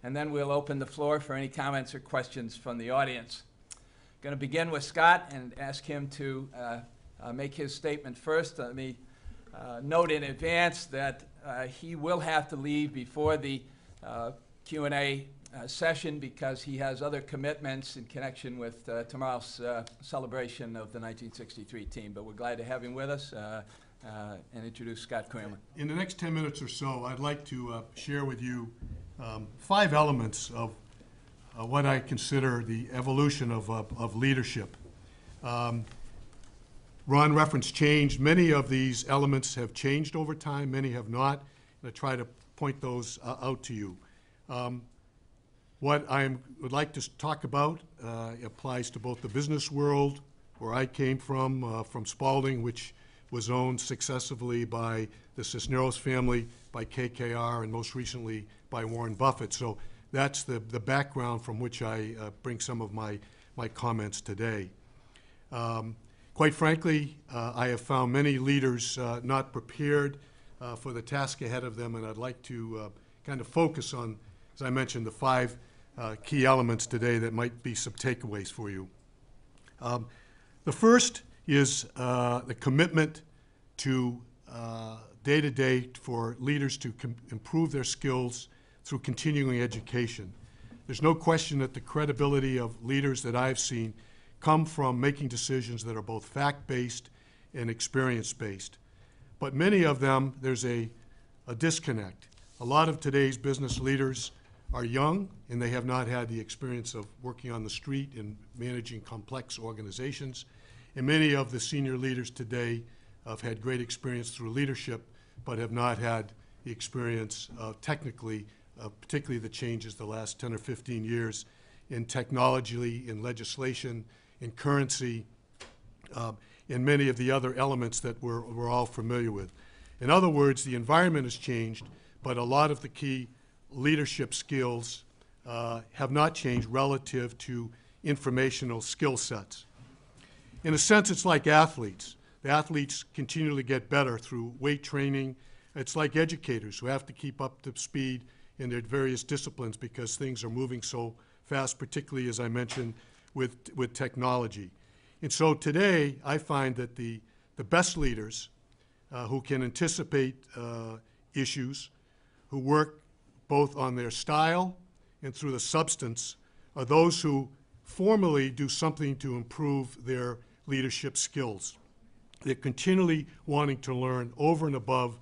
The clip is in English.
and then we'll open the floor for any comments or questions from the audience. Going to begin with Scott and ask him to make his statement first. Let me note in advance that he will have to leave before the Q&A session because he has other commitments in connection with tomorrow's celebration of the 1963 team. But we're glad to have him with us and introduce Scott Kramer. In the next 10 minutes or so, I'd like to share with you 5 elements of what I consider the evolution of leadership. Ron referenced change. Many of these elements have changed over time, many have not, and I try to point those out to you. What I would like to talk about applies to both the business world, where I came from Spalding, which was owned successively by the Cisneros family, by KKR, and most recently by Warren Buffett. So that's the background from which I bring some of my comments today. Quite frankly, I have found many leaders not prepared for the task ahead of them, and I'd like to kind of focus on, as I mentioned, the 5 key elements today that might be some takeaways for you. The first is the commitment to day-to-day for leaders to improve their skills through continuing education. There's no question that the credibility of leaders that I've seen come from making decisions that are both fact-based and experience-based. But many of them, there's a disconnect. A lot of today's business leaders are young, and they have not had the experience of working on the street and managing complex organizations. And many of the senior leaders today have had great experience through leadership, but have not had the experience technically, particularly the changes the last 10 or 15 years in technology, in legislation, in currency, and many of the other elements that we're all familiar with. In other words, the environment has changed, but a lot of the key leadership skills have not changed relative to informational skill sets. In a sense, it's like athletes. The athletes continually get better through weight training. It's like educators who have to keep up to speed in their various disciplines because things are moving so fast, particularly, as I mentioned, with technology. And so today, I find that the best leaders who can anticipate issues, who work both on their style and through the substance, are those who formally do something to improve their leadership skills. They're continually wanting to learn over and above